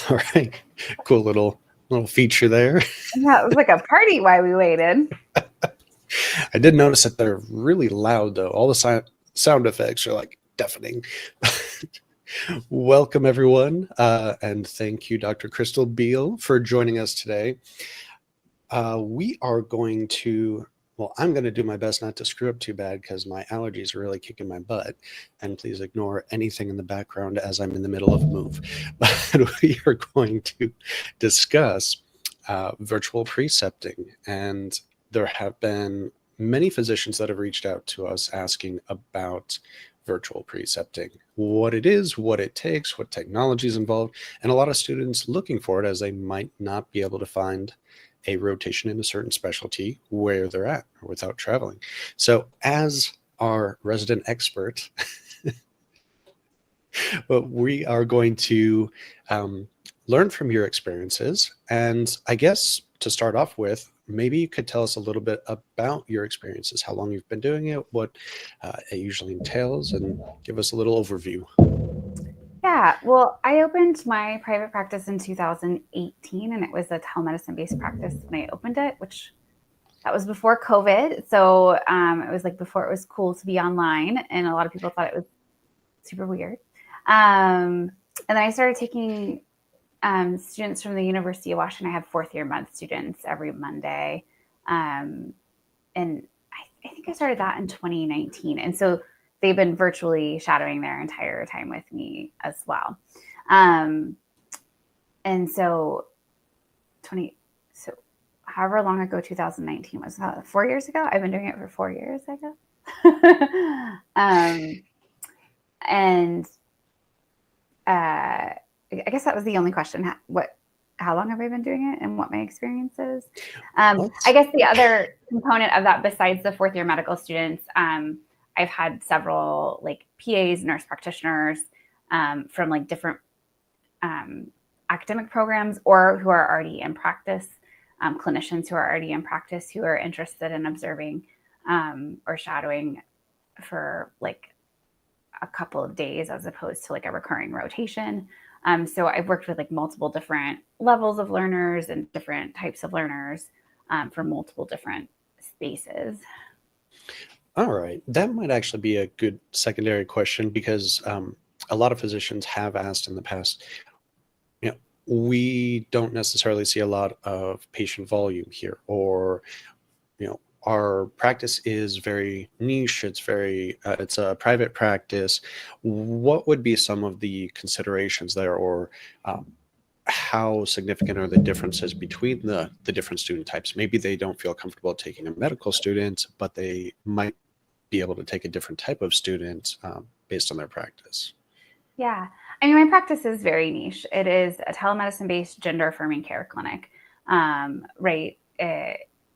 All right. Cool little feature there. Yeah, it was like a party while we waited. I did notice that they're really loud though. All the sound effects are like deafening. Welcome everyone, and thank you, Dr. Crystal Beal, for joining us today. We are going to, well, I'm going to do my best not to screw up too bad because my allergies are really kicking my butt. And please ignore anything in the background as I'm in the middle of a move. But we are going to discuss virtual precepting. And there have been many physicians that have reached out to us asking about virtual precepting, what it is, what it takes, what technology is involved, and a lot of students looking for it as they might not be able to find a rotation in a certain specialty where they're at or without traveling. So as our resident expert, we are going to learn from your experiences. And I guess to start off with, maybe you could tell us a little bit about your experiences, how long you've been doing it, what it usually entails, and give us a little overview. Yeah, well, I opened my private practice in 2018, and it was a telemedicine-based practice when I opened it, which that was before COVID. So it was like before it was cool to be online, and a lot of people thought it was super weird. And then I started taking students from the University of Washington. I have fourth-year med students every Monday. And I think I started that in 2019. And so they've been virtually shadowing their entire time with me as well. And so however long ago 2019 was, 4 years ago. I've been doing it for 4 years, I guess. And I guess that was the only question. How long have I been doing it and what my experience is? I guess the other component of that, besides the fourth year medical students, I've had several like PAs, nurse practitioners from like different academic programs or who are already in practice, clinicians who are already in practice who are interested in observing or shadowing for like a couple of days as opposed to like a recurring rotation. So I've worked with like multiple different levels of learners and different types of learners for multiple different spaces. All right, that might actually be a good secondary question because a lot of physicians have asked in the past, we don't necessarily see a lot of patient volume here, or, our practice is very niche. It's a private practice. What would be some of the considerations there, or how significant are the differences between the different student types? Maybe they don't feel comfortable taking a medical student, but they might be able to take a different type of student based on their practice. Yeah. I mean, my practice is very niche. It is a telemedicine-based gender-affirming care clinic, right?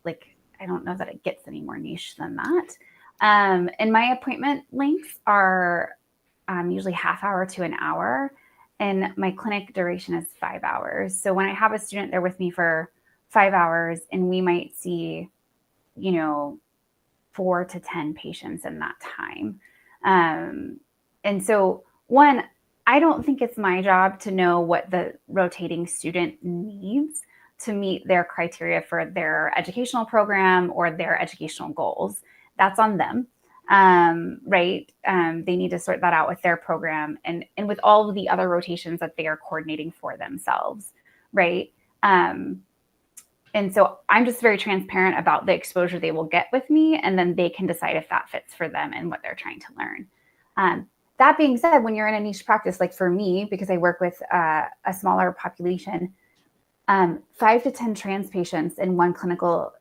Like, I don't know that it gets any more niche than that. And my appointment lengths are usually half hour to an hour, and my clinic duration is 5 hours. So when I have a student there with me for 5 hours, and we might see, 4 to 10 patients in that time. And so one, I don't think it's my job to know what the rotating student needs to meet their criteria for their educational program or their educational goals. That's on them, right? They need to sort that out with their program and with all of the other rotations that they are coordinating for themselves, right? And so I'm just very transparent about the exposure they will get with me, and then they can decide if that fits for them and what they're trying to learn. That being said, when you're in a niche practice, like for me, because I work with a smaller population, 5 to 10 trans patients in one clinical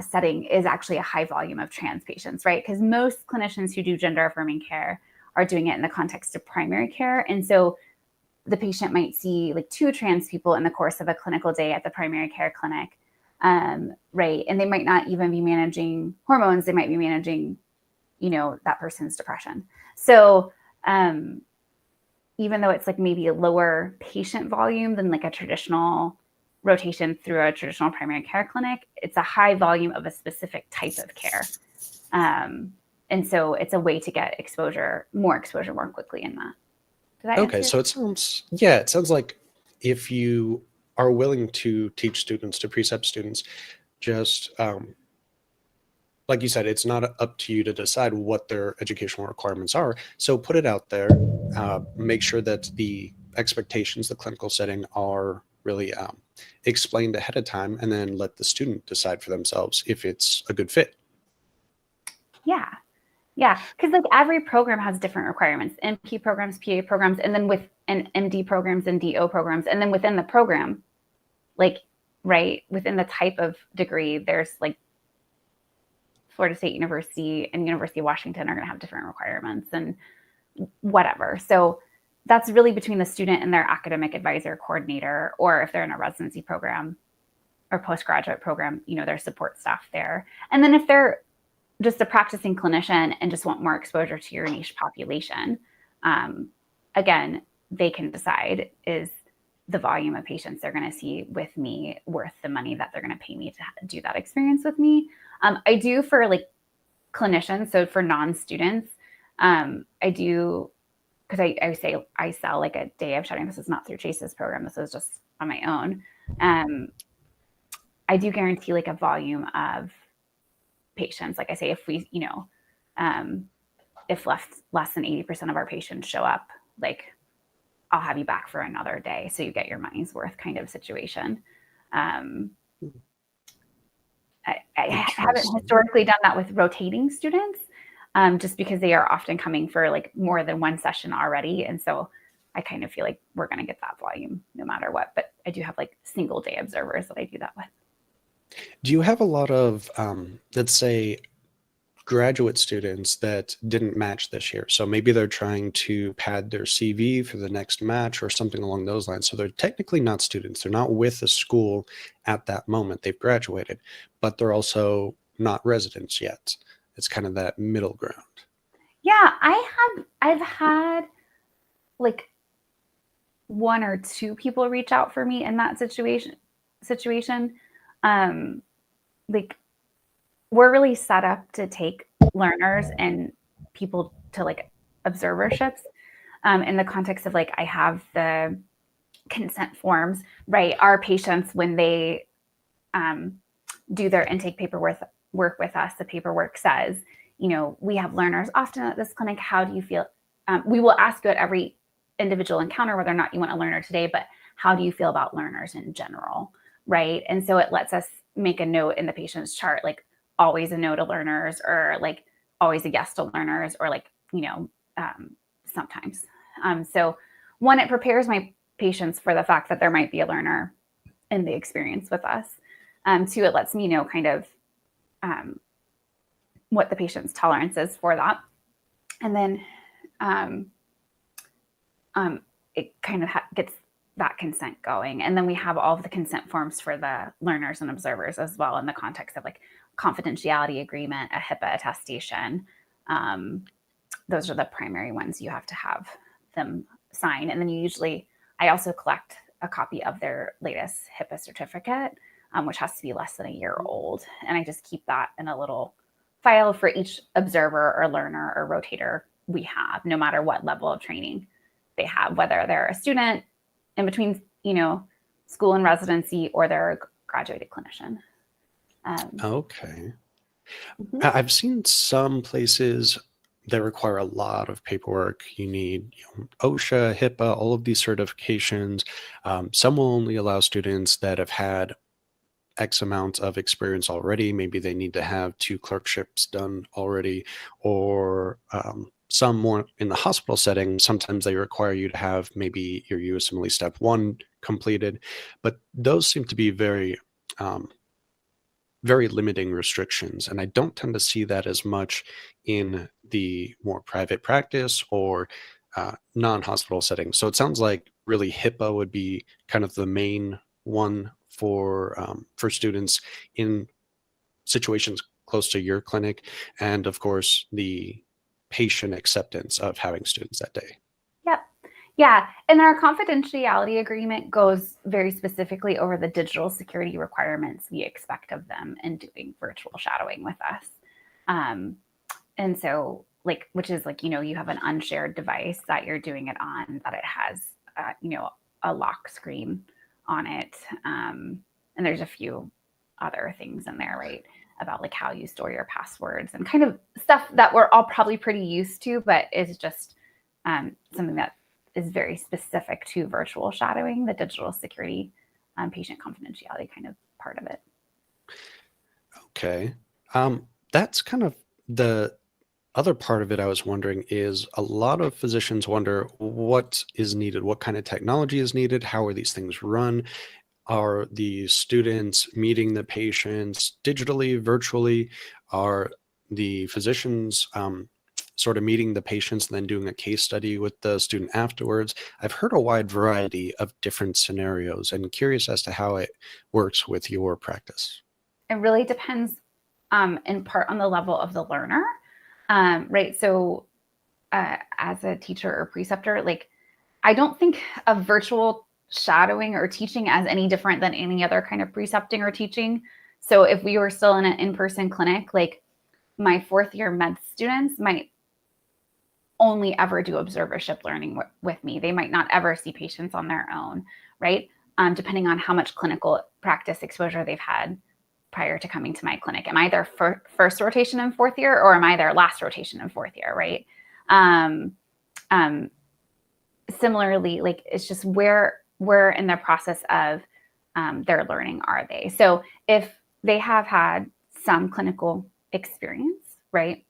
setting is actually a high volume of trans patients, right? Because most clinicians who do gender affirming care are doing it in the context of primary care. And so the patient might see like 2 trans people in the course of a clinical day at the primary care clinic, right? And they might not even be managing hormones. They might be managing, that person's depression. So even though it's like maybe a lower patient volume than like a traditional rotation through a traditional primary care clinic, it's a high volume of a specific type of care. And so it's a way to get more exposure more quickly in that. Did that Okay, so it sounds like if you are willing to teach students, to precept students, just like you said, it's not up to you to decide what their educational requirements are. So put it out there, make sure that the expectations, the clinical setting are really explained ahead of time, and then let the student decide for themselves if it's a good fit. Yeah. Yeah. Because like every program has different requirements, NP programs, PA programs, and then within MD programs and DO programs. And then within the program, like, right, within the type of degree, there's like Florida State University and University of Washington are going to have different requirements and whatever. So that's really between the student and their academic advisor coordinator, or if they're in a residency program or postgraduate program, their support staff there. And then if they're just a practicing clinician and just want more exposure to your niche population, again, they can decide, is the volume of patients they're going to see with me worth the money that they're going to pay me to do that experience with me. I do for like clinicians, so for non-students, I do, because I say I sell like a day of shadowing. This is not through Chase's program. This is just on my own. I do guarantee like a volume of patients. Like I say, if we, if less than 80% of our patients show up, like I'll have you back for another day, so you get your money's worth kind of situation. I haven't historically done that with rotating students, just because they are often coming for like more than one session already. And so I kind of feel like we're going to get that volume no matter what. But I do have like single day observers that I do that with. Do you have a lot of, let's say, graduate students that didn't match this year? So maybe they're trying to pad their CV for the next match or something along those lines. So they're technically not students. They're not with the school at that moment. They've graduated, but they're also not residents yet. It's kind of that middle ground. Yeah, I've had like one or two people reach out for me in that situation. Like we're really set up to take learners and people to like observerships, in the context of like I have the consent forms, right? Our patients, when they do their intake paperwork with us, the paperwork says, we have learners often at this clinic. How do you feel? We will ask you at every individual encounter whether or not you want a learner today, but how do you feel about learners in general, right? And so it lets us make a note in the patient's chart, like always a no to learners, or like always a yes to learners, or like, sometimes. So one, it prepares my patients for the fact that there might be a learner in the experience with us. Two, it lets me know kind of what the patient's tolerance is for that. And then it kind of gets that consent going. And then we have all of the consent forms for the learners and observers as well, in the context of like confidentiality agreement, a HIPAA attestation. Those are the primary ones you have to have them sign. And then I also collect a copy of their latest HIPAA certificate, which has to be less than a year old. And I just keep that in a little file for each observer or learner or rotator we have, no matter what level of training they have, whether they're a student in between, school and residency, or they're a graduated clinician. Okay. I've seen some places that require a lot of paperwork. You need OSHA, HIPAA, all of these certifications. Some will only allow students that have had X amount of experience already. Maybe they need to have 2 clerkships done already, or some more in the hospital setting. Sometimes they require you to have maybe your USMLE Step 1 completed, but those seem to be very limiting restrictions. And I don't tend to see that as much in the more private practice or non-hospital settings. So it sounds like really HIPAA would be kind of the main one for students in situations close to your clinic, and of course the patient acceptance of having students that day. Yep. Yeah. And our confidentiality agreement goes very specifically over the digital security requirements we expect of them in doing virtual shadowing with us. And so which is like, you have an unshared device that you're doing it on, that it has, a lock screen on it. And there's a few other things in there, right? About like how you store your passwords and kind of stuff that we're all probably pretty used to, but is just something that is very specific to virtual shadowing, the digital security, patient confidentiality kind of part of it. Okay. That's kind of the other part of it. I was wondering is a lot of physicians wonder what is needed, what kind of technology is needed, how are these things run? Are the students meeting the patients digitally, virtually? Are the physicians sort of meeting the patients and then doing a case study with the student afterwards? I've heard a wide variety of different scenarios and curious as to how it works with your practice. It really depends in part on the level of the learner, right? So as a teacher or preceptor, like I don't think of virtual shadowing or teaching as any different than any other kind of precepting or teaching. So if we were still in an in-person clinic, like my fourth year med students might only ever do observership learning with me. They might not ever see patients on their own, right? Depending on how much clinical practice exposure they've had prior to coming to my clinic. Am I their first rotation in fourth year, or am I their last rotation in fourth year, right? Similarly, like it's just where in the process of their learning are they? So if they have had some clinical experience, right?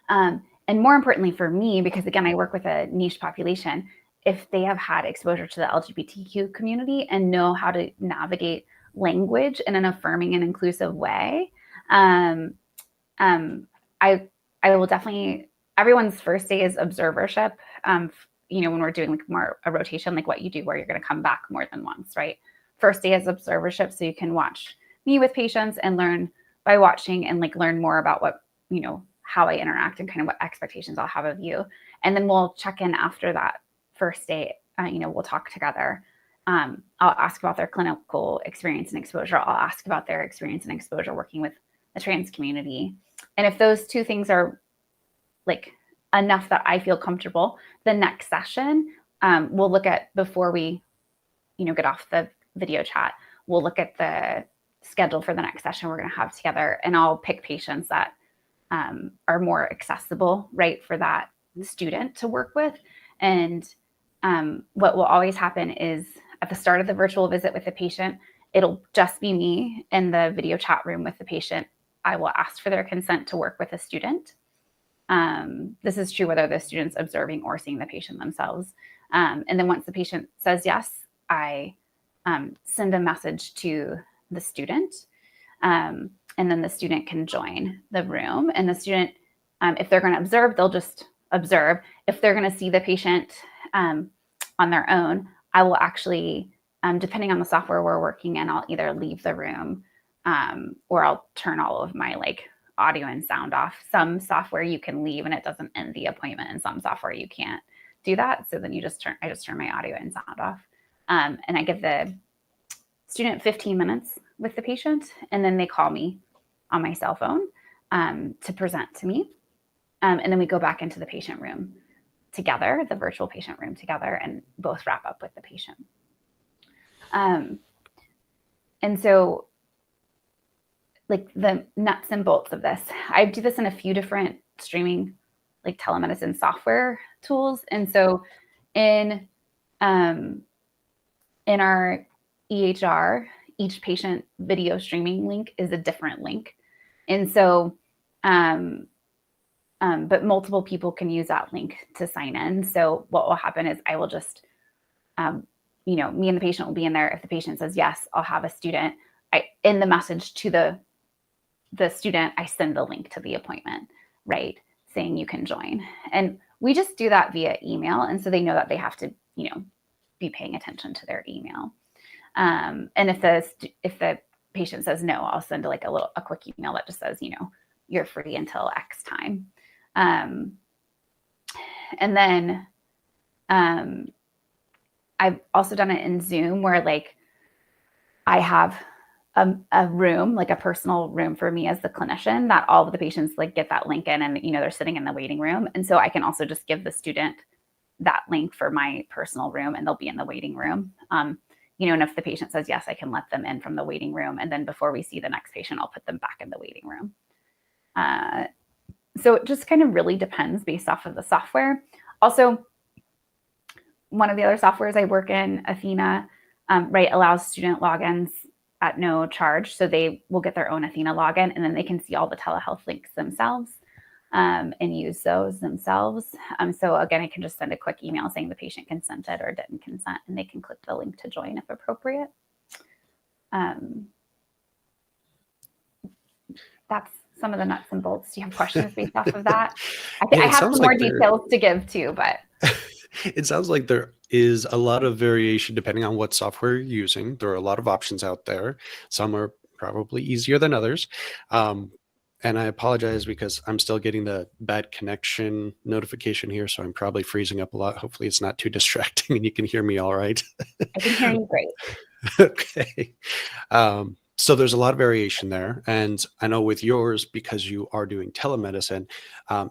And more importantly for me, because again, I work with a niche population, if they have had exposure to the LGBTQ community and know how to navigate language in an affirming and inclusive way, I will definitely, everyone's first day is observership. When we're doing like more a rotation, like what you do where you're going to come back more than once, right? First day is observership. So you can watch me with patients and learn by watching and like learn more about what, how I interact and kind of what expectations I'll have of you. And then we'll check in after that first day. We'll talk together. I'll ask about their clinical experience and exposure. I'll ask about their experience and exposure working with the trans community. And if those two things are like enough that I feel comfortable, the next session, we'll look at, before we, get off the video chat, we'll look at the schedule for the next session we're going to have together. And I'll pick patients that are more accessible, right, for that student to work with. And what will always happen is at the start of the virtual visit with the patient, it'll just be me in the video chat room with the patient. I will ask for their consent to work with a student. This is true whether the student's observing or seeing the patient themselves. And then once the patient says yes, I send a message to the student. And then the student can join the room. And the student, if they're going to observe, they'll just observe. If they're going to see the patient on their own, I will actually, depending on the software we're working in, I'll either leave the room or I'll turn all of my like audio and sound off. Some software you can leave and it doesn't end the appointment, and some software you can't do that. So then I just turn my audio and sound off. And I give the student 15 minutes with the patient, and then they call me on my cell phone to present to me. And then we go back into the patient room together, the virtual patient room together, and both wrap up with the patient. And so like the nuts and bolts of this, I do this in a few different streaming, like telemedicine software tools. And so in our EHR, each patient video streaming link is a different link. And so, but multiple people can use that link to sign in. So what will happen is I will just, me and the patient will be in there. If the patient says yes, I'll have a student. In the message to the student, I send the link to the appointment, right, saying you can join. And we just do that via email. And so they know that they have to, be paying attention to their email. And if the patient says no, I'll send like a quick email that just says, you're free until X time. And then I've also done it in Zoom where like I have a room, like a personal room for me as the clinician, that all of the patients like get that link in and, they're sitting in the waiting room. And so I can also just give the student that link for my personal room, and they'll be in the waiting room. And if the patient says yes, I can let them in from the waiting room. And then before we see the next patient, I'll put them back in the waiting room. So it just kind of really depends based off of the software. Also, one of the other softwares I work in, Athena, allows student logins at no charge. So they will get their own Athena login, and then they can see all the telehealth links themselves and use those themselves. So again, I can just send a quick email saying the patient consented or didn't consent, and they can click the link to join if appropriate. That's some of the nuts and bolts. Do you have questions based off of that? I have some more details to give too, but it sounds like there is a lot of variation depending on what software you're using. There are a lot of options out there. Some are probably easier than others. And I apologize because I'm still getting the bad connection notification here, so I'm probably freezing up a lot. Hopefully it's not too distracting and you can hear me all right. I can hear you great. Okay. So there's a lot of variation there. And I know with yours, because you are doing telemedicine,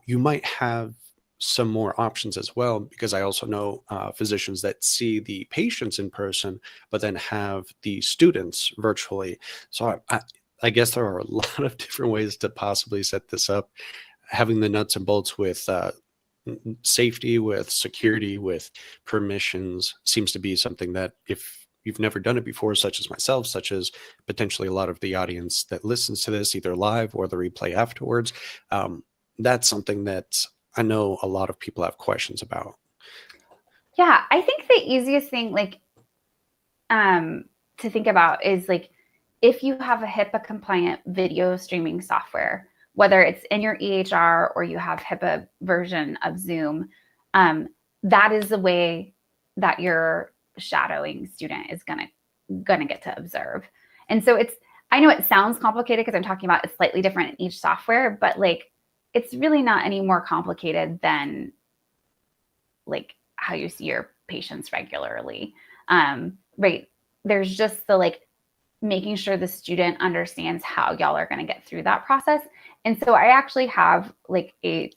you might have some more options as well, because I also know physicians that see the patients in person, but then have the students virtually. So I guess there are a lot of different ways to possibly set this up. Having the nuts and bolts with safety, with security, with permissions seems to be something that if you've never done it before, such as myself, such as potentially a lot of the audience that listens to this either live or the replay afterwards, that's something that I know a lot of people have questions about. Yeah, I think the easiest thing to think about is if you have a HIPAA compliant video streaming software, whether it's in your EHR or you have HIPAA version of Zoom, that is the way that your shadowing student is gonna get to observe. And so I know it sounds complicated because I'm talking about it's slightly different in each software, but it's really not any more complicated than how you see your patients regularly. Right. There's just the making sure the student understands how y'all are going to get through that process. And so I actually have a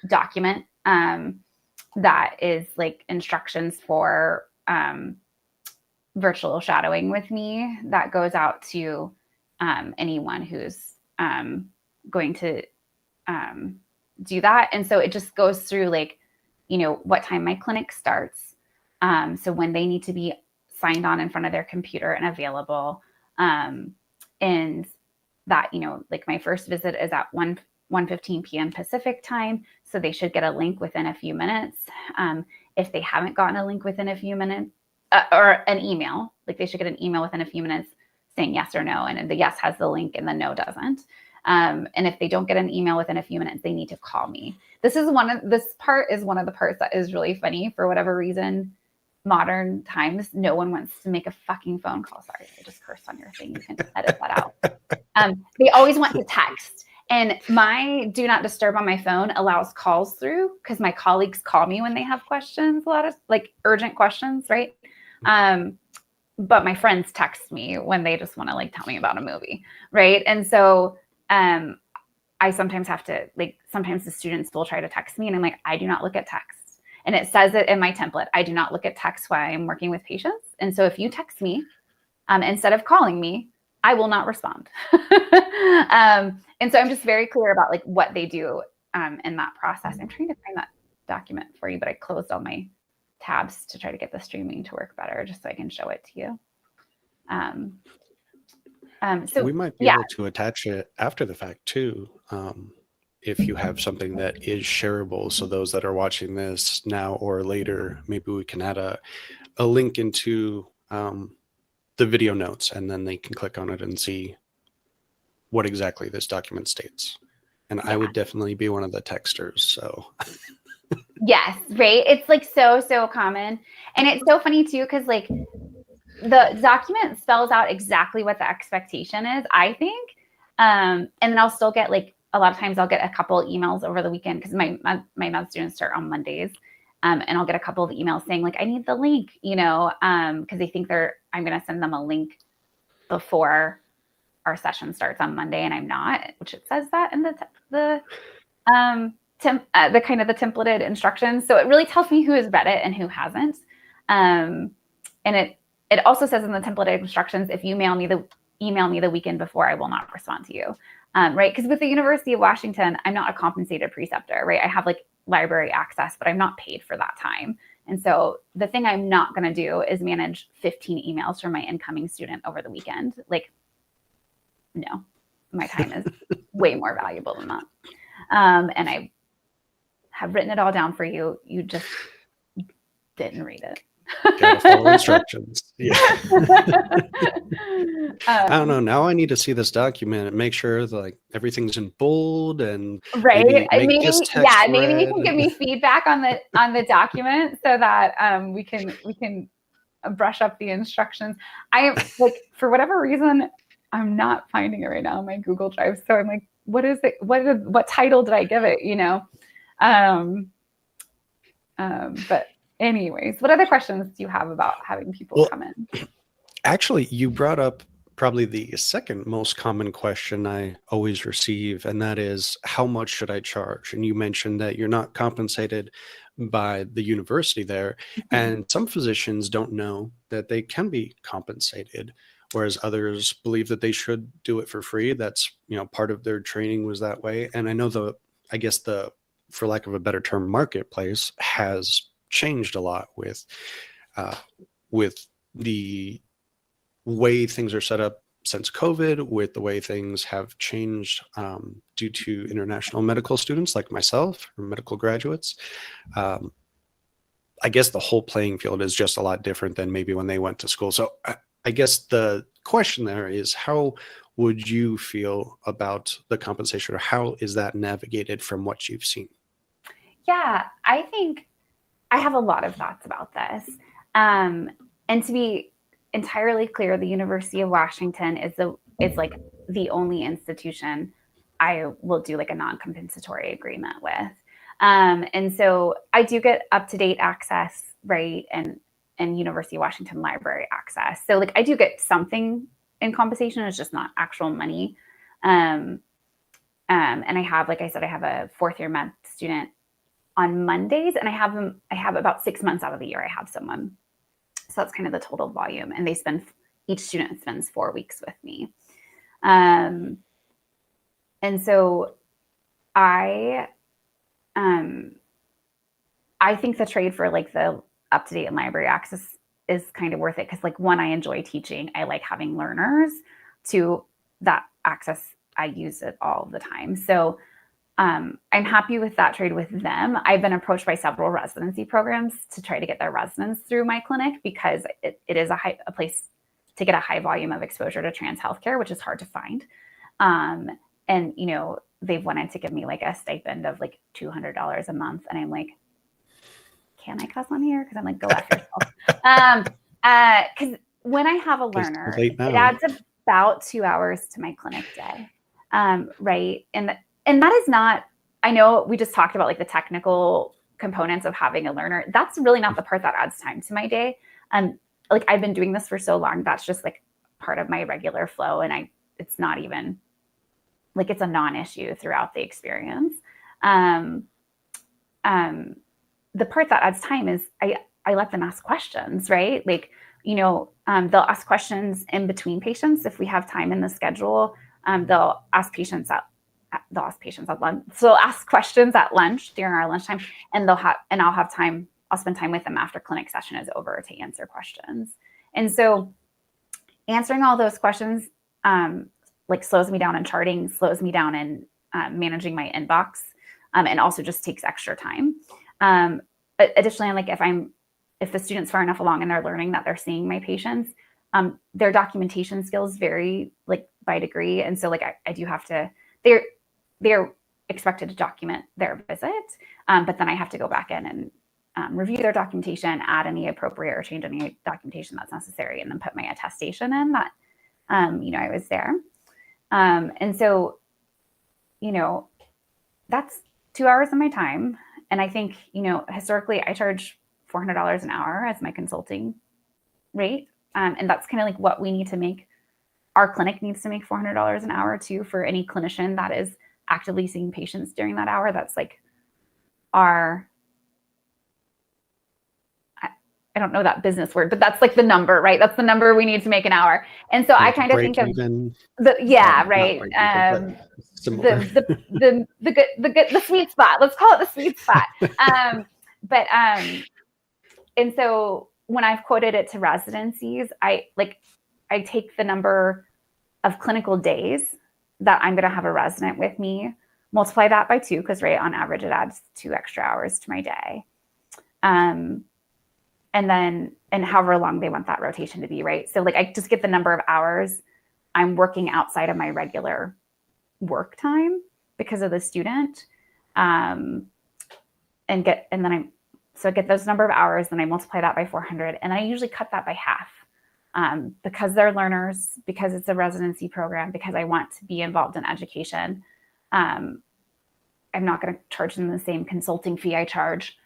document that is instructions for virtual shadowing with me that goes out to anyone who's going to do that. And so it just goes through what time my clinic starts. So when they need to be signed on in front of their computer and available. And that, my first visit is at 1:15 p.m. Pacific time. So they should get a link within a few minutes. If they haven't gotten a link within a few minutes or an email, they should get an email within a few minutes saying yes or no. And the yes has the link and the no doesn't. And if they don't get an email within a few minutes, they need to call me. This part is one of the parts that is really funny. For whatever reason, modern times, no one wants to make a fucking phone call. Sorry, I just cursed on your thing. You can edit that out. They always want to text. And my do not disturb on my phone allows calls through because my colleagues call me when they have questions, a lot of urgent questions, right? But my friends text me when they just want to tell me about a movie, right? And so I sometimes have to sometimes the students will try to text me and I'm I do not look at text. And it says it in my template. I do not look at text while I'm working with patients. And so if you text me instead of calling me, I will not respond. And so I'm just very clear about what they do in that process. I'm trying to find that document for you, but I closed all my tabs to try to get the streaming to work better, just so I can show it to you. So we might be able to attach it after the fact too. If you have something that is shareable, so those that are watching this now or later, maybe we can add a link into the video notes, and then they can click on it and see what exactly this document states. And I would definitely be one of the texters. So yes, right. It's so common. And it's so funny too, because the document spells out exactly what the expectation is, I think. And then I'll still get a lot of times I'll get a couple emails over the weekend because my med students start on Mondays. And I'll get a couple of emails saying I need the link, because they think I'm going to send them a link before our session starts on Monday and I'm not, which it says that in the the kind of the templated instructions. So it really tells me who has read it and who hasn't. And it also says in the templated instructions, if you email me the weekend before, I will not respond to you. Right? Because with the University of Washington, I'm not a compensated preceptor, right? I have like library access, but I'm not paid for that time. And so the thing I'm not going to do is manage 15 emails from my incoming student over the weekend. Like, no, my time is way more valuable than that. And I have written it all down for you. You just didn't read it. Gotta follow instructions. Yeah. I don't know. Now I need to see this document and make sure that, like, everything's in bold and right. Maybe this text maybe you red. can give me feedback on the document so that we can brush up the instructions. I am like, for whatever reason, I'm not finding it right now in my Google Drive. So I'm like, what is it? What title did I give it? You know? But anyways, what other questions do you have about having people come in? Actually, you brought up probably the second most common question I always receive, and that is, how much should I charge? And you mentioned that you're not compensated by the university there, and some physicians don't know that they can be compensated, whereas others believe that they should do it for free. That's, part of their training was that way. And I know I guess for lack of a better term, marketplace has changed a lot with the way things are set up since COVID, with the way things have changed due to international medical students like myself, or medical graduates. I guess the whole playing field is just a lot different than maybe when they went to school. So I guess the question there is, how would you feel about the compensation, or how is that navigated from what you've seen? Yeah, I think I have a lot of thoughts about this. And to be entirely clear, the University of Washington is like the only institution I will do like a non-compensatory agreement with. And so I do get up-to-date access, right? And University of Washington library access. So like I do get something in compensation. It's just not actual money. And I have, like I said, I have a fourth year med student on Mondays, and I have about 6 months out of the year I have someone. So that's kind of the total volume. And each student spends 4 weeks with me. And so I think the trade for like the up-to-date and library access is kind of worth it. Cause like, one, I enjoy teaching. I like having learners. Two, that access, I use it all the time. So I'm happy with that trade with them. I've been approached by several residency programs to try to get their residents through my clinic, because it is a place to get a high volume of exposure to trans healthcare, which is hard to find. And, they've wanted to give me like a stipend of like $200 a month. And I'm like, can I cuss on here? Because I'm like, go F yourself. Because when I have a learner, it adds about 2 hours to my clinic day. Right. And that is not, I know we just talked about like the technical components of having a learner. That's really not the part that adds time to my day. Like I've been doing this for so long, that's just like part of my regular flow. And it's not even like, it's a non-issue throughout the experience. The part that adds time is I let them ask questions, right? Like, they'll ask questions in between patients. If we have time in the schedule, they'll ask patients at lunch. So they'll ask questions at lunch during our lunchtime, and I'll spend time with them after clinic session is over to answer questions. And so answering all those questions, like slows me down in charting, slows me down in managing my inbox, and also just takes extra time. Additionally, like if the student's far enough along and they're learning that they're seeing my patients, their documentation skills vary like by degree. And so like I do have to, they're expected to document their visit, but then I have to go back in and review their documentation, add any appropriate or change any documentation that's necessary, and then put my attestation in that, I was there. And so, that's 2 hours of my time. And I think, historically I charge $400 an hour as my consulting rate. And that's kind of like what we need to make. Our clinic needs to make $400 an hour too, for any clinician that is actively seeing patients during that hour. That's like are, I don't know that business word, but that's like the number, right? That's the number we need to make an hour. And so I kind of break think of even. yeah, Not right. break even, but similar. The sweet spot. Let's call it the sweet spot. But and so when I've quoted it to residencies, I take the number of clinical days that I'm going to have a resident with me, multiply that by 2, because right, on average it adds 2 extra hours to my day. And however long they want that rotation to be, right? So like I just get the number of hours I'm working outside of my regular work time because of the student. So I get those number of hours, then I multiply that by 400, and then I usually cut that by half. Because they're learners, because it's a residency program, because I want to be involved in education. I'm not going to charge them the same consulting fee I charge,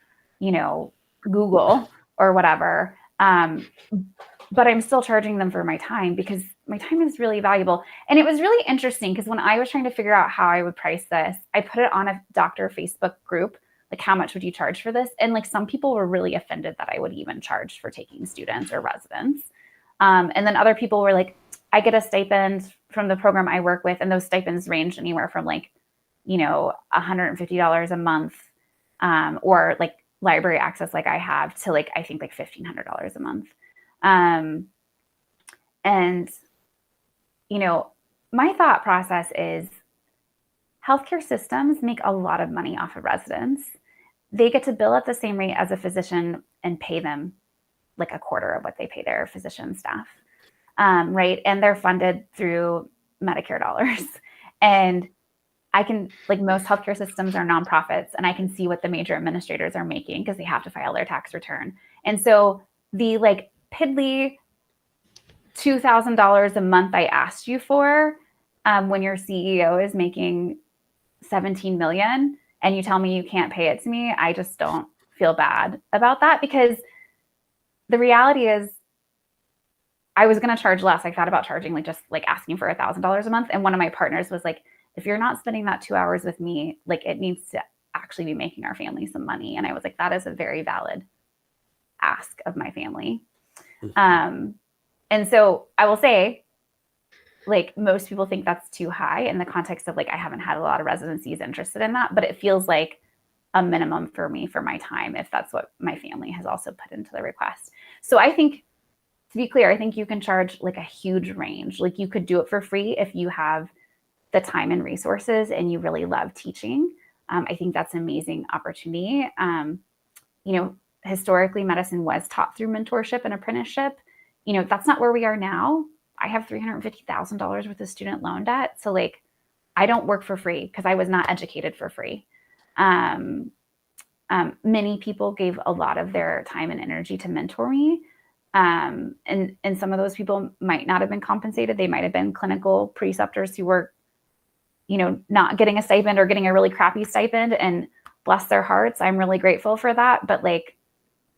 Google or whatever. But I'm still charging them for my time because my time is really valuable. And it was really interesting because when I was trying to figure out how I would price this, I put it on a doctor Facebook group, like how much would you charge for this? And like some people were really offended that I would even charge for taking students or residents. And then other people were like, I get a stipend from the program I work with, and those stipends range anywhere from like, $150 a month, or like library access like I have, to like, I think like $1,500 a month. And, my thought process is healthcare systems make a lot of money off of residents. They get to bill at the same rate as a physician and pay them like a quarter of what they pay their physician staff. Right. And they're funded through Medicare dollars. And I can, like, most healthcare systems are nonprofits, and I can see what the major administrators are making because they have to file their tax return. And so the like piddly $2,000 a month I asked you for, when your CEO is making 17 million and you tell me you can't pay it to me, I just don't feel bad about that, because the reality is I was going to charge less. I thought about charging like just like asking for $1,000 a month. And one of my partners was like, if you're not spending that 2 hours with me, like it needs to actually be making our family some money. And I was like, that is a very valid ask of my family. And so I will say, like, most people think that's too high in the context of like, I haven't had a lot of residencies interested in that, but it feels like a minimum for me for my time, if that's what my family has also put into the request. So I think, to be clear, I think you can charge like a huge range. Like you could do it for free if you have the time and resources and you really love teaching. I think that's an amazing opportunity. Historically, medicine was taught through mentorship and apprenticeship. That's not where we are now. I have $350,000 worth of student loan debt. So like, I don't work for free because I was not educated for free. Many people gave a lot of their time and energy to mentor me. And some of those people might not have been compensated. They might have been clinical preceptors who were, not getting a stipend or getting a really crappy stipend, and bless their hearts. I'm really grateful for that. But like,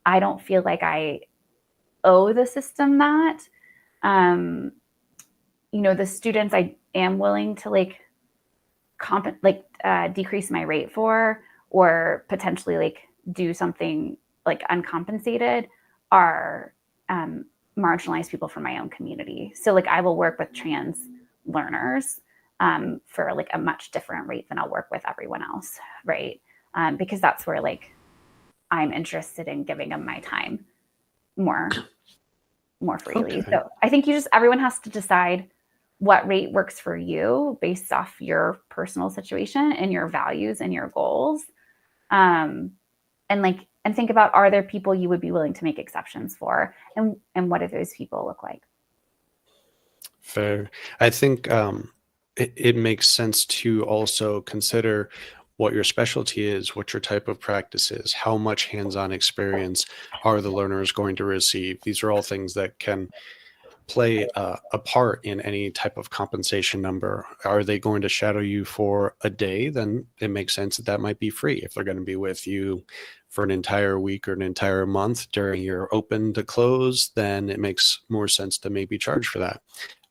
I don't feel like I owe the system that. The students I am willing to like decrease my rate for, or potentially like do something like uncompensated, are marginalized people from my own community. So like I will work with trans learners for like a much different rate than I'll work with everyone else, right? Because that's where like I'm interested in giving them my time more freely. Okay. So I think everyone has to decide what rate works for you based off your personal situation and your values and your goals. And think about, are there people you would be willing to make exceptions for? And what do those people look like? Fair. I think it makes sense to also consider what your specialty is, what your type of practice is, how much hands-on experience are the learners going to receive. These are all things that can play a part in any type of compensation number. Are they going to shadow you for a day? Then it makes sense that might be free. If they're going to be with you for an entire week or an entire month during your open to close, then it makes more sense to maybe charge for that.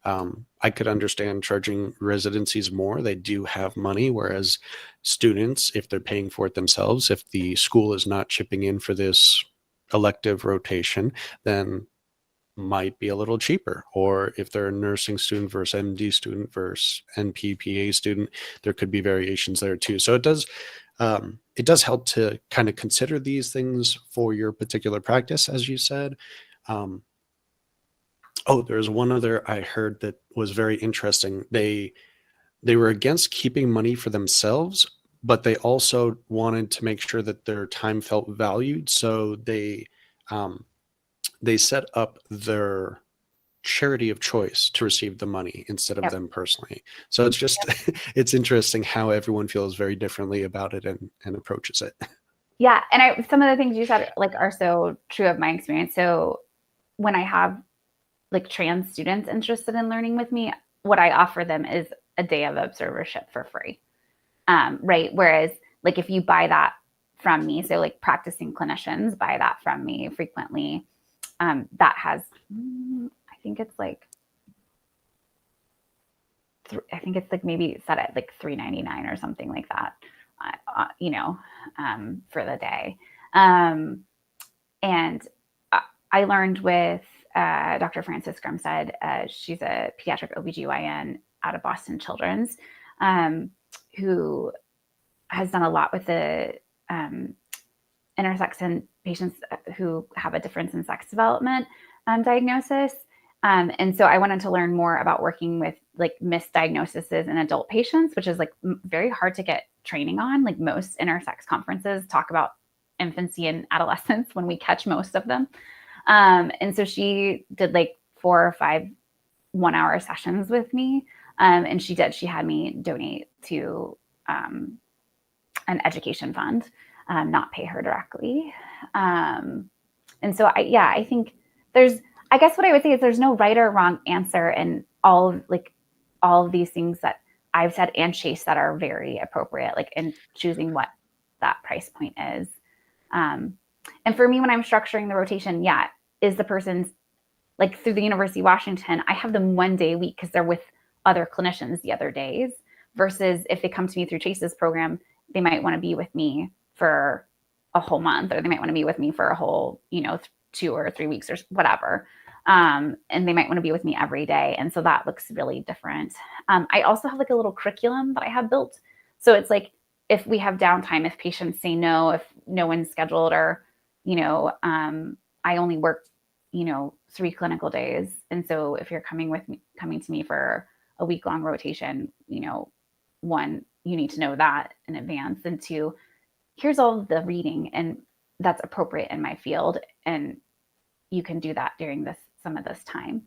I could understand charging residencies more. They do have money, whereas students, if they're paying for it themselves, if the school is not chipping in for this elective rotation, then might be a little cheaper. Or if they're a nursing student versus MD student versus NPPA student, there could be variations there too. So it does help to kind of consider these things for your particular practice, as you said. Oh, there's one other I heard that was very interesting. They were against keeping money for themselves, but they also wanted to make sure that their time felt valued. So they set up their charity of choice to receive the money instead of Yep. them personally. So it's just it's interesting how everyone feels very differently about it and approaches it. Yeah. And some of the things you said like are so true of my experience. So when I have like trans students interested in learning with me, what I offer them is a day of observership for free. Right. Whereas like if you buy that from me, so like practicing clinicians buy that from me frequently, that has, I think it's like maybe set at like $3.99 or something like that, for the day. And I learned with Dr. Frances Grumstead. She's a pediatric OBGYN out of Boston Children's, who has done a lot with the intersex and patients who have a difference in sex development diagnosis. And so I wanted to learn more about working with like misdiagnoses in adult patients, which is like very hard to get training on. Like most intersex conferences talk about infancy and adolescence when we catch most of them. And so she did like 4 or 5 1-hour sessions with me. And she had me donate to an education fund, not pay her directly. And so I think I guess what I would say is there's no right or wrong answer in all of these things that I've said and Chase that are very appropriate, like in choosing what that price point is. And for me, when I'm structuring the rotation, is the person's like through the University of Washington, I have them 1 day a week because they're with other clinicians the other days, versus if they come to me through Chase's program, they might want to be with me for a whole month, or they might want to be with me for a whole, 2 or 3 weeks or whatever. And they might want to be with me every day. And so that looks really different. I also have like a little curriculum that I have built. So it's like, if we have downtime, if patients say no, if no one's scheduled, or, I only work, 3 clinical days. And so if you're coming to me for a week-long rotation, 1, you need to know that in advance. And 2, here's all of the reading and that's appropriate in my field. And you can do that during some of this time.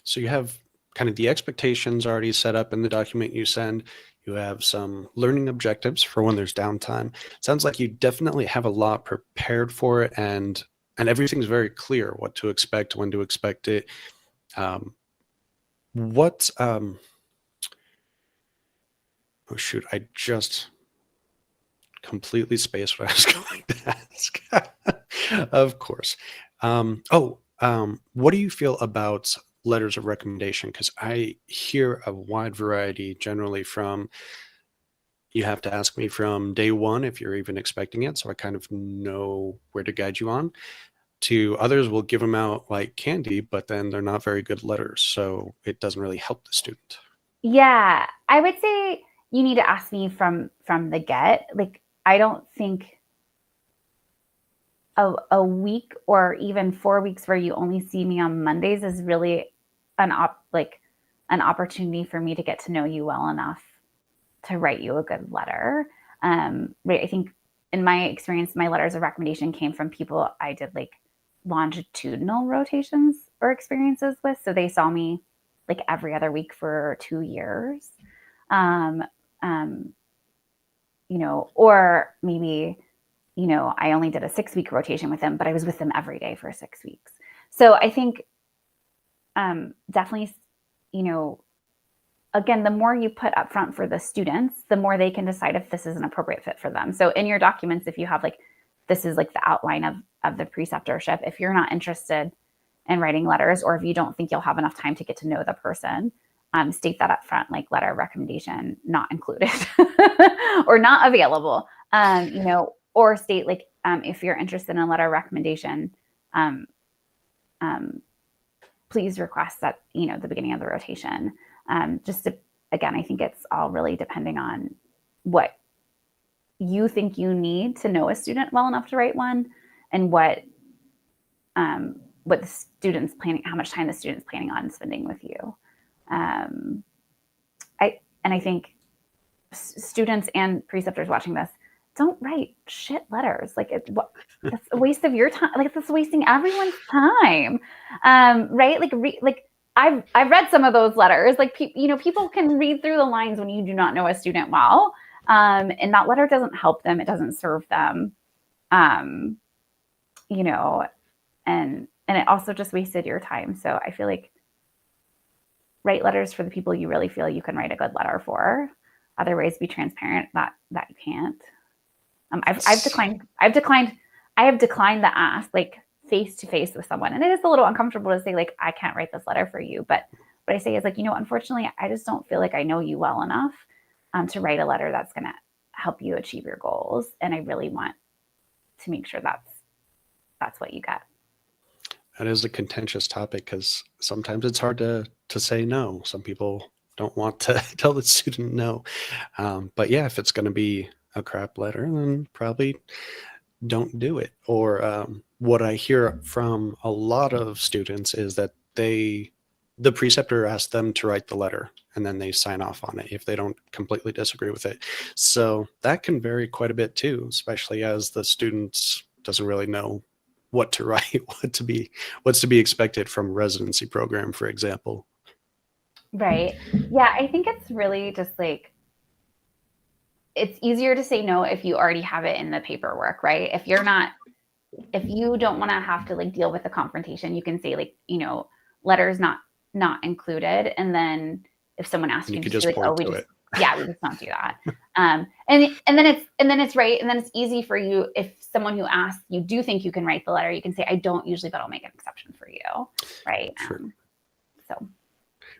So you have kind of the expectations already set up in the document you send. You have some learning objectives for when there's downtime. Sounds like you definitely have a lot prepared for it, and everything's very clear what to expect, when to expect it. Oh shoot, I just completely spaced what I was going to ask. Of course. What do you feel about letters of recommendation? Because I hear a wide variety, generally from, you have to ask me from day one if you're even expecting it, so I kind of know where to guide you on, to others will give them out like candy, but then they're not very good letters, so it doesn't really help the student. Yeah, I would say you need to ask me from the get. Like, I don't think a week or even 4 weeks where you only see me on Mondays is really an opportunity for me to get to know you well enough to write you a good letter. Right. I think in my experience, my letters of recommendation came from people I did like longitudinal rotations or experiences with. So they saw me like every other week for 2 years. Or maybe, I only did a 6-week rotation with them, but I was with them every day for 6 weeks. So I think definitely, again, the more you put up front for the students, the more they can decide if this is an appropriate fit for them. So in your documents, if you have like, this is like the outline of the preceptorship, if you're not interested in writing letters, or if you don't think you'll have enough time to get to know the person, state that up front, like letter of recommendation not included or not available, or state like, if you're interested in a letter of recommendation, um, please request that, the beginning of the rotation. Just to, again, I think it's all really depending on what you think you need to know a student well enough to write one, and what the student's planning, how much time the student's planning on spending with you. I think students and preceptors watching this, don't write shit letters. Like it's a waste of your time. Like it's wasting everyone's time. Right? Like I've read some of those letters. Like people can read through the lines when you do not know a student well. And that letter doesn't help them. It doesn't serve them. And it also just wasted your time. So I feel like write letters for the people you really feel you can write a good letter for. Otherwise, be transparent that you can't. I have declined the ask, like face to face with someone, and it is a little uncomfortable to say like, I can't write this letter for you. But what I say is like, unfortunately, I just don't feel like I know you well enough to write a letter that's going to help you achieve your goals, and I really want to make sure that's what you get. That is a contentious topic because sometimes it's hard to say no. Some people don't want to tell the student no. But yeah, if it's going to be a crap letter, then probably don't do it. Or what I hear from a lot of students is that the preceptor asks them to write the letter and then they sign off on it if they don't completely disagree with it. So that can vary quite a bit too, especially as the student doesn't really know what to write, what's to be expected from a residency program, for example. Right. Yeah, I think it's really just like, it's easier to say no if you already have it in the paperwork, right? If you don't want to have to like deal with the confrontation, you can say like, letters not included. And then if someone asks you, you could just like, point to it. Yeah, we just don't do that. And then it's right. And then it's easy for you. If someone who asks, you do think you can write the letter, you can say, I don't usually, but I'll make an exception for you. Right. Sure. So.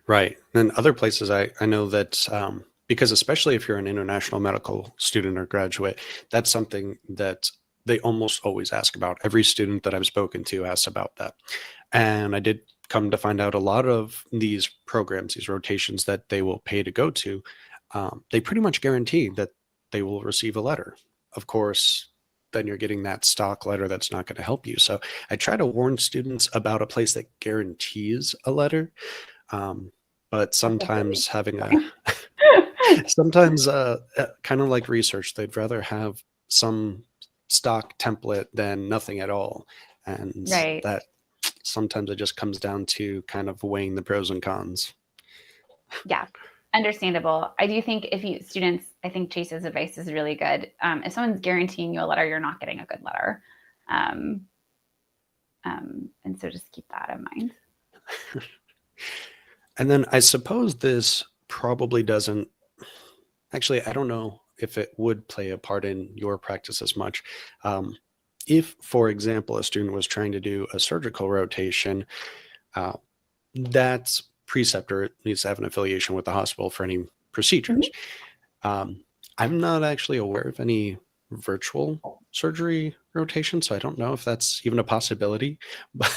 Right. And other places I know that, because especially if you're an international medical student or graduate, that's something that they almost always ask about. Every student that I've spoken to asks about that. And I did come to find out a lot of these programs, these rotations that they will pay to go to, they pretty much guarantee that they will receive a letter. Of course, then you're getting that stock letter that's not going to help you. So I try to warn students about a place that guarantees a letter. But sometimes having sometimes kind of like research, they'd rather have some stock template than nothing at all. And Right. that sometimes it just comes down to kind of weighing the pros and cons. Yeah, understandable. I do think I think Chase's advice is really good. If someone's guaranteeing you a letter, you're not getting a good letter. And so just keep that in mind. And then I suppose this probably doesn't, actually, I don't know if it would play a part in your practice as much. If, for example, a student was trying to do a surgical rotation, that preceptor needs to have an affiliation with the hospital for any procedures. Mm-hmm. I'm not actually aware of any virtual surgery rotation, so I don't know if that's even a possibility. But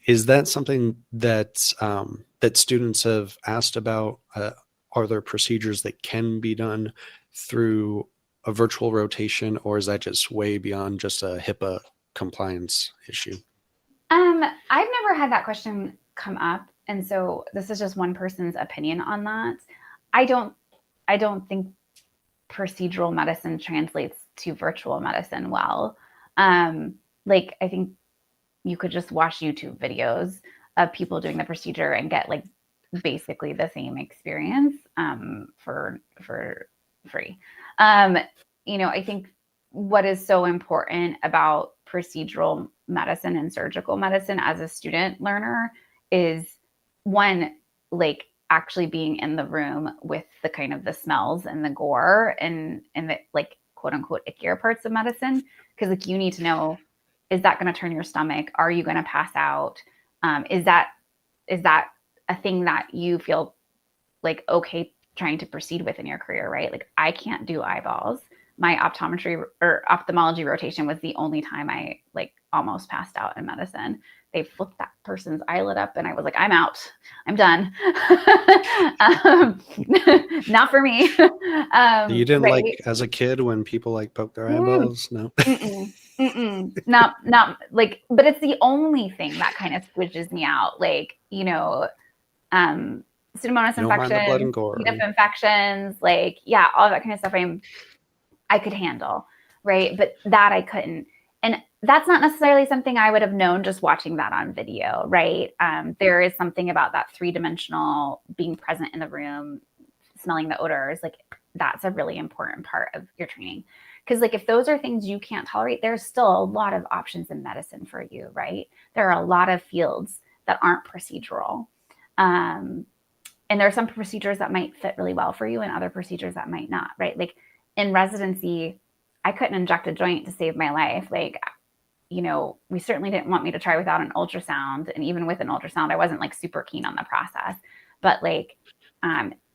is that something that that students have asked about? Are there procedures that can be done through a virtual rotation, or is that just way beyond just a HIPAA compliance issue? I've never had that question come up, and so this is just one person's opinion on that. I don't think procedural medicine translates to virtual medicine well. Like I think you could just watch YouTube videos of people doing the procedure and get like basically the same experience for free. I think what is so important about procedural medicine and surgical medicine as a student learner is one, like actually being in the room with the kind of the smells and the gore and the like quote unquote ickier parts of medicine. Cause like you need to know, is that going to turn your stomach? Are you going to pass out? Is that a thing that you feel like okay trying to proceed with in your career, right? Like I can't do eyeballs. My optometry or ophthalmology rotation was the only time I like almost passed out in medicine. They flipped that person's eyelid up and I was like, I'm out. I'm done. Not for me. You didn't Right. like as a kid when people like poke their eyeballs? No. Mm-mm. Mm-mm. Not like, but it's the only thing that kind of squishes me out. Like, um, Pseudomonas You don't mind the blood and infections, gore. C. diff infections, like, yeah, all that kind of stuff I could handle, right? But that I couldn't. And that's not necessarily something I would have known just watching that on video, right? There is something about that three-dimensional being present in the room, smelling the odors, like that's a really important part of your training. Because like if those are things you can't tolerate, there's still a lot of options in medicine for you, right? There are a lot of fields that aren't procedural. And there are some procedures that might fit really well for you and other procedures that might not, right? Like in residency, I couldn't inject a joint to save my life. Like, we certainly didn't want me to try without an ultrasound. And even with an ultrasound, I wasn't like super keen on the process. But like,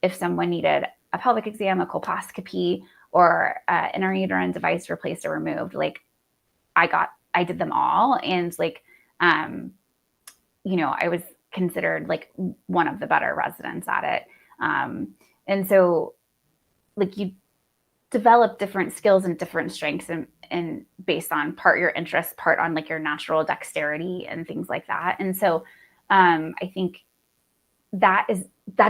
if someone needed a pelvic exam, a colposcopy, or an intrauterine device replaced or removed, like I did them all. And like, I was considered like one of the better residents at it. And so like you develop different skills and different strengths and based on part your interests, part on like your natural dexterity and things like that. And so I think that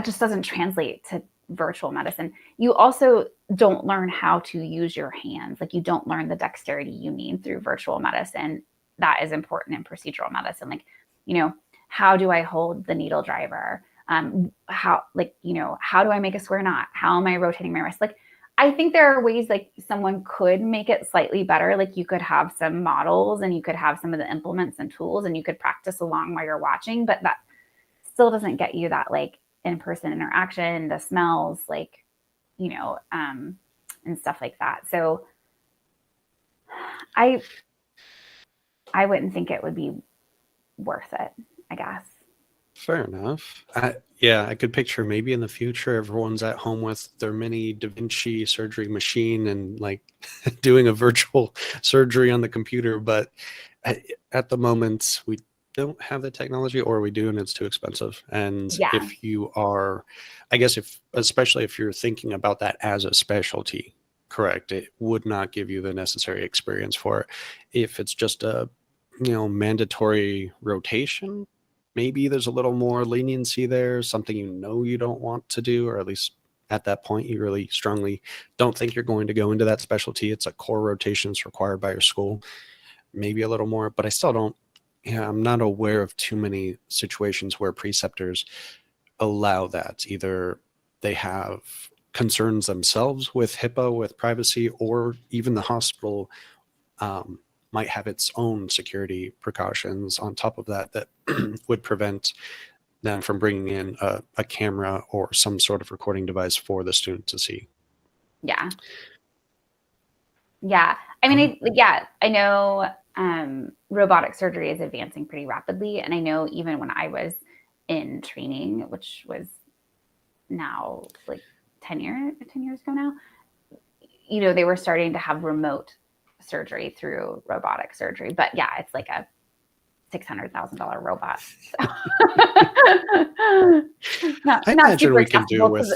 just doesn't translate to virtual medicine. You also don't learn how to use your hands. Like you don't learn the dexterity you need through virtual medicine. That is important in procedural medicine. Like, how do I hold the needle driver? How do I make a square knot? How am I rotating my wrist? Like, I think there are ways like someone could make it slightly better. Like you could have some models and you could have some of the implements and tools and you could practice along while you're watching, but that still doesn't get you that like in-person interaction, the smells, like, and stuff like that. So I wouldn't think it would be worth it, I guess. Fair enough. I could picture maybe in the future everyone's at home with their mini Da Vinci surgery machine and like doing a virtual surgery on the computer. But at the moment, we don't have the technology, or we do, and it's too expensive. And Yeah. if you are, I guess, especially if you're thinking about that as a specialty, correct, it would not give you the necessary experience for it. If it's just a mandatory rotation, maybe there's a little more leniency there, something you don't want to do, or at least at that point you really strongly don't think you're going to go into that specialty. It's a core rotation that's required by your school, maybe a little more, but I still don't. I'm not aware of too many situations where preceptors allow that. Either they have concerns themselves with HIPAA, with privacy, or even the hospital might have its own security precautions on top of that would prevent them from bringing in a camera or some sort of recording device for the student to see. Yeah. Yeah. I mean, I know robotic surgery is advancing pretty rapidly. And I know even when I was in training, which was now like 10 years ago now, they were starting to have remote surgery through robotic surgery. But yeah, it's like a $600,000 robot. So. I imagine we can do with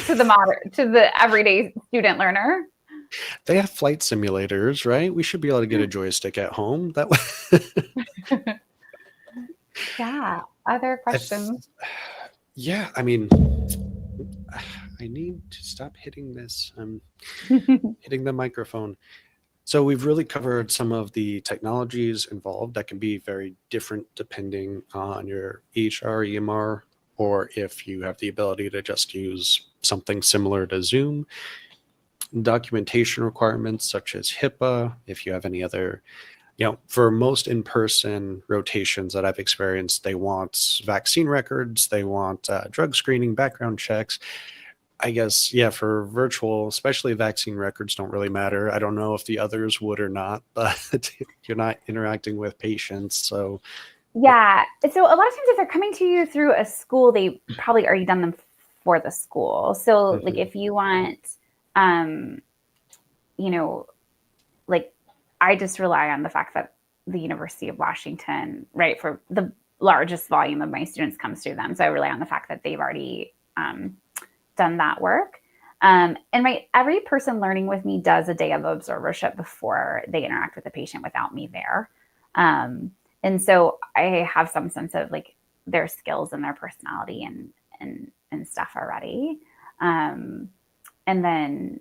to the everyday student learner. They have flight simulators, right? We should be able to get a joystick at home. That way. Yeah. Other questions? Yeah, I mean, I need to stop hitting this. I'm hitting the microphone. So we've really covered some of the technologies involved that can be very different depending on your EHR, EMR, or if you have the ability to just use something similar to Zoom. Documentation requirements such as HIPAA, if you have any other, for most in-person rotations that I've experienced, they want vaccine records, they want drug screening, background checks. I guess, for virtual, especially vaccine records don't really matter. I don't know if the others would or not, but you're not interacting with patients. So Yeah. So a lot of times if they're coming to you through a school, they probably already done them for the school. So like if you want, um, you know, like I just rely on the fact that the University of Washington, right, for the largest volume of my students comes through them. So I rely on the fact that they've already done that work. And every person learning with me does a day of observership before they interact with the patient without me there. And so I have some sense of like their skills and their personality and stuff already. And then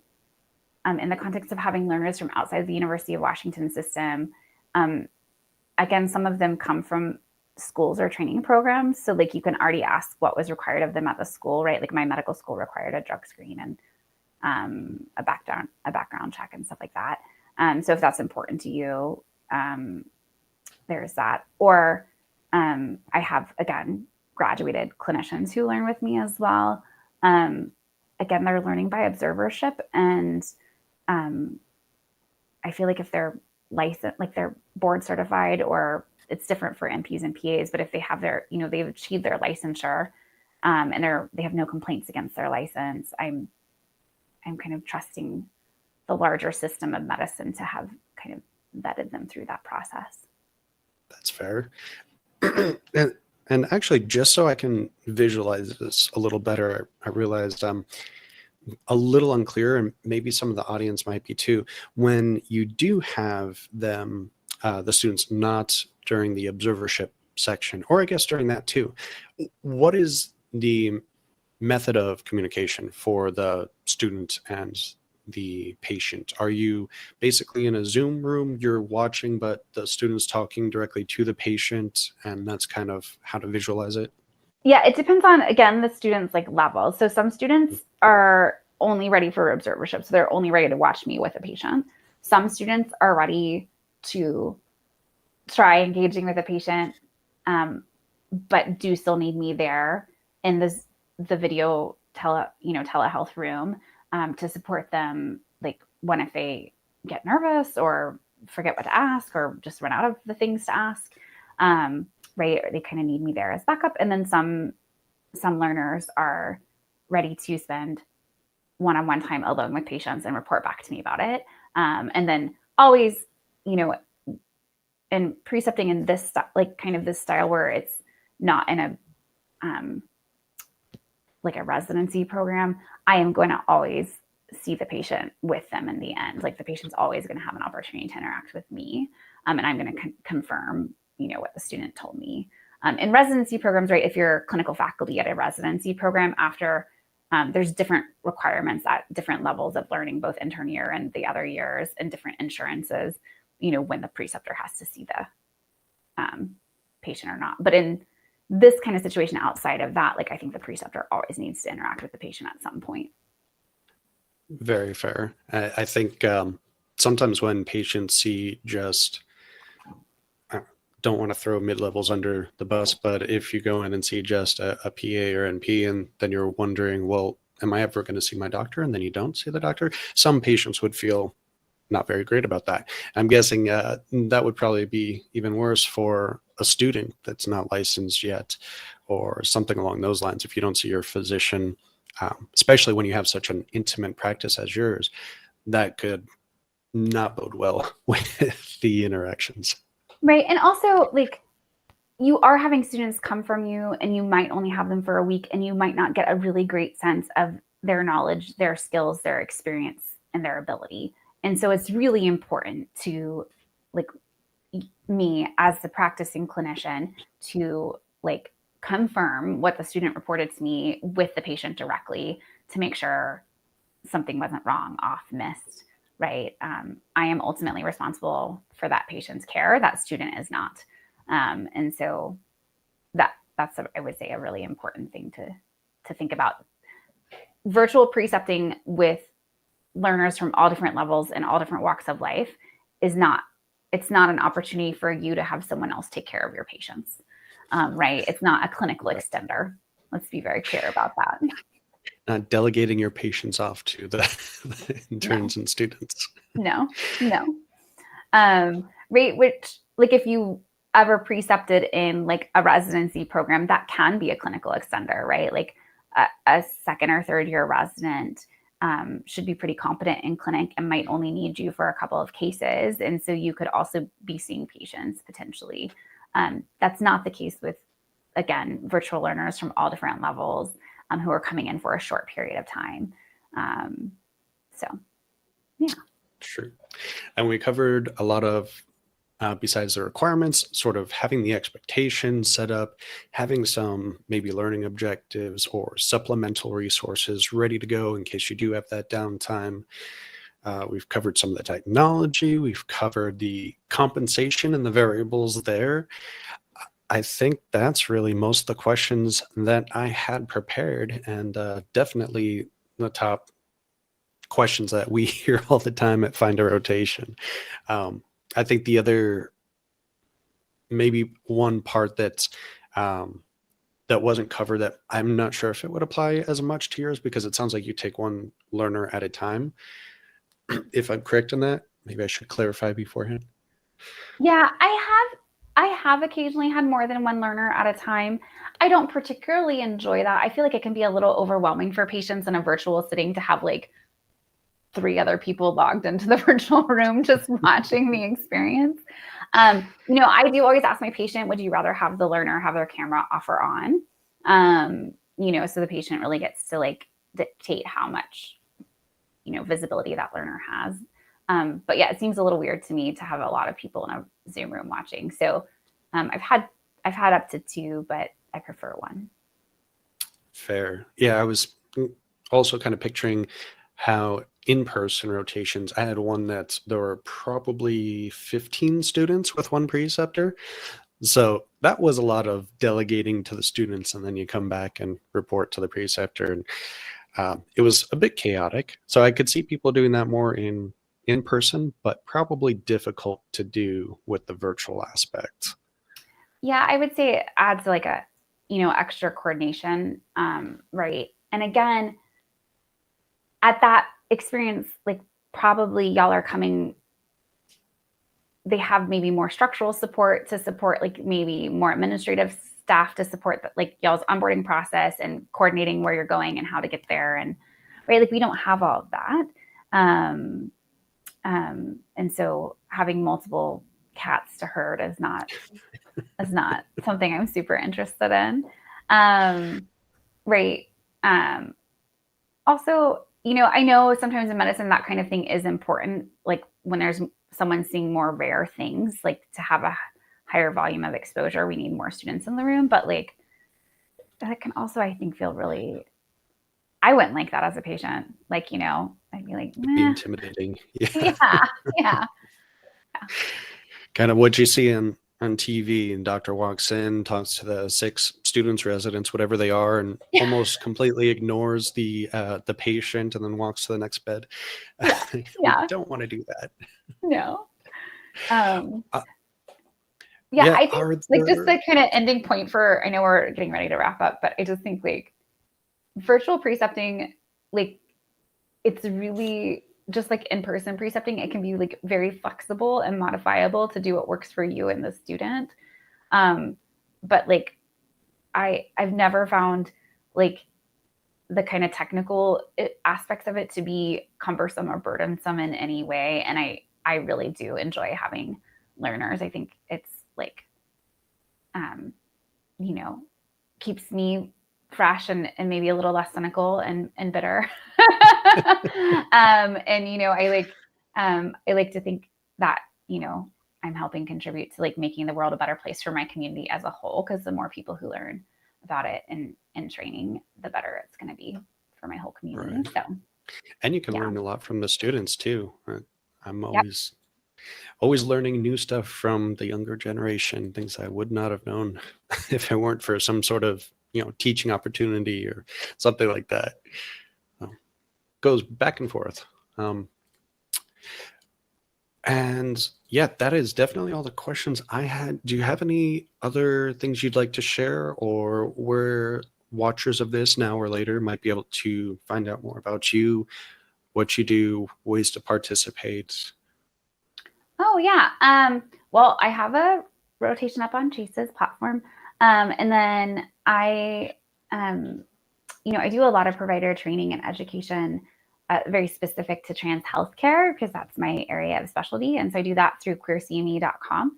in the context of having learners from outside the University of Washington system, again, some of them come from schools or training programs. So like you can already ask what was required of them at the school, right? Like my medical school required a drug screen and a background check and stuff like that. So if that's important to you, there's that. Or I have, again, graduated clinicians who learn with me as well. Again, they're learning by observership. And I feel like if they're licensed, like they're board certified, or it's different for NPs and PAs, but if they have their, they've achieved their licensure and they have no complaints against their license, I'm kind of trusting the larger system of medicine to have kind of vetted them through that process. That's fair. and actually, just so I can visualize this a little better, I realized I'm a little unclear, and maybe some of the audience might be too. When you do have them, the students not during the observership section, or I guess during that too, what is the method of communication for the student and the patient? Are you basically in a Zoom room, you're watching, but the student's talking directly to the patient, and that's kind of how to visualize it? Yeah, it depends on, again, the student's like level. So some students are only ready for observership. So they're only ready to watch me with a patient. Some students are ready to try engaging with a patient, but do still need me there in the video telehealth room to support them, like when if they get nervous or forget what to ask or just run out of the things to ask, right? They kind of need me there as backup. And then some learners are ready to spend one-on-one time alone with patients and report back to me about it. And then always, and precepting in this like kind of this style where it's not in a like a residency program, I am going to always see the patient with them in the end. Like the patient's always going to have an opportunity to interact with me, and I'm going to confirm, what the student told me. In residency programs, right? If you're clinical faculty at a residency program, after there's different requirements at different levels of learning, both intern year and the other years, and different insurances, when the preceptor has to see the patient or not. But in this kind of situation outside of that, like I think the preceptor always needs to interact with the patient at some point. Very fair. I think sometimes when patients see just, I don't want to throw mid-levels under the bus, but if you go in and see just a PA or NP, and then you're wondering, well, am I ever going to see my doctor? And then you don't see the doctor. Some patients would feel not very great about that. I'm guessing that would probably be even worse for a student that's not licensed yet, or something along those lines. If you don't see your physician, especially when you have such an intimate practice as yours, that could not bode well with the interactions. Right. And also, like, you are having students come from you, and you might only have them for a week, and you might not get a really great sense of their knowledge, their skills, their experience, and their ability. And so it's really important to, like, me as the practicing clinician to like confirm what the student reported to me with the patient directly to make sure something wasn't wrong, off, missed, right? I am ultimately responsible for that patient's care. That student is not. And so that's I would say a really important thing to think about. Virtual precepting with learners from all different levels and all different walks of life is not, it's not an opportunity for you to have someone else take care of your patients, right? It's not a clinical extender. Let's be very clear about that. Not delegating your patients off to the interns and students. No. Right. Which, like, if you ever precepted in like a residency program, that can be a clinical extender, right? Like a second or third year resident should be pretty competent in clinic and might only need you for a couple of cases. And so you could also be seeing patients potentially. That's not the case with, again, virtual learners from all different levels who are coming in for a short period of time. So, yeah. Sure. And we covered a lot of, besides the requirements, sort of having the expectations set up, having some maybe learning objectives or supplemental resources ready to go in case you do have that downtime. We've covered some of the technology. We've covered the compensation and the variables there. I think that's really most of the questions that I had prepared, and definitely the top questions that we hear all the time at Find a Rotation. I think the other, maybe one part that's that wasn't covered, that I'm not sure if it would apply as much to yours, because it sounds like you take one learner at a time. If I'm correct in that, maybe I should clarify beforehand. Yeah, I have occasionally had more than one learner at a time. I don't particularly enjoy that. I feel like it can be a little overwhelming for patients in a virtual setting to have like 3 other people logged into the virtual room just watching the experience. I do always ask my patient, would you rather have the learner have their camera off or on? So the patient really gets to like dictate how much, visibility that learner has. But yeah, it seems a little weird to me to have a lot of people in a Zoom room watching. So I've had up to 2, but I prefer 1. Fair. Yeah, I was also kind of picturing how in-person rotations, I had one that there were probably 15 students with one preceptor. So that was a lot of delegating to the students, and then you come back and report to the preceptor. And it was a bit chaotic. So I could see people doing that more in person, but probably difficult to do with the virtual aspect. Yeah, I would say it adds like a, extra coordination, right? And again, at that experience, like probably y'all are coming, they have maybe more structural support to support, like maybe more administrative staff to support like y'all's onboarding process and coordinating where you're going and how to get there. And right, like we don't have all of that. And so having multiple cats to herd is not something I'm super interested in. Right. Also, I know sometimes in medicine that kind of thing is important. Like when there's someone seeing more rare things, like to have a higher volume of exposure, we need more students in the room. But like that can also, I think, feel really, I wouldn't like that as a patient. Like, I'd be like, It'd be intimidating. yeah, yeah. Kind of what you see on TV, and doctor walks in, talks to the 6 students, residents, whatever they are, and almost completely ignores the patient, and then walks to the next bed. Yeah. We Yeah. don't want to do that. No. Uh, Yeah, I think are like just there, the kind of ending point for, I know we're getting ready to wrap up, but I just think like virtual precepting, like it's really just like in-person precepting, it can be like very flexible and modifiable to do what works for you and the student. But like I've never found like the kind of technical aspects of it to be cumbersome or burdensome in any way. And I really do enjoy having learners. I think it's like, keeps me fresh and maybe a little less cynical and bitter. I like to think that, I'm helping contribute to like making the world a better place for my community as a whole. Cause the more people who learn about it and training, the better it's going to be for my whole community. right. So, And you can learn a lot from the students too. I'm always learning new stuff from the younger generation, things I would not have known if it weren't for some sort of, teaching opportunity or something like that. Goes back and forth. And yeah, that is definitely all the questions I had. Do you have any other things you'd like to share, or where watchers of this now or later might be able to find out more about you, what you do, ways to participate? Oh yeah. Well, I have a rotation up on Chase's platform. And then I do a lot of provider training and education, very specific to trans healthcare, because that's my area of specialty. And so I do that through queercme.com.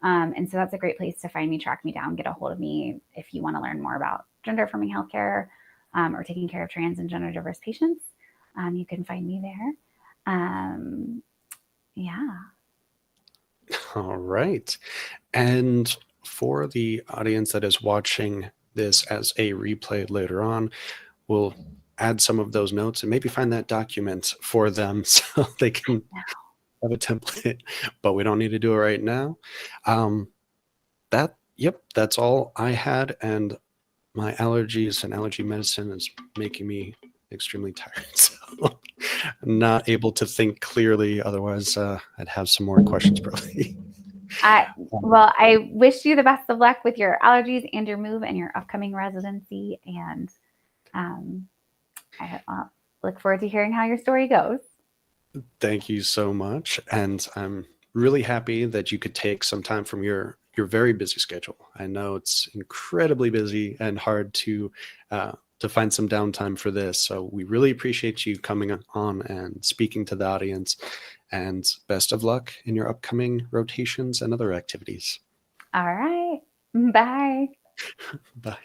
And so that's a great place to find me, track me down, get a hold of me if you want to learn more about gender affirming healthcare, or taking care of trans and gender diverse patients. You can find me there. Yeah. All right. And for the audience that is watching this as a replay later on, we'll add some of those notes and maybe find that document for them so they can have a template, but we don't need to do it right now. That's all I had. And my allergies and allergy medicine is making me extremely tired. So I'm not able to think clearly. Otherwise, I'd have some more questions probably. Well, I wish you the best of luck with your allergies and your move and your upcoming residency. And I look forward to hearing how your story goes. Thank you so much. And I'm really happy that you could take some time from your very busy schedule. I know it's incredibly busy and hard to find some downtime for this. So we really appreciate you coming on and speaking to the audience, and best of luck in your upcoming rotations and other activities. All right. Bye. Bye.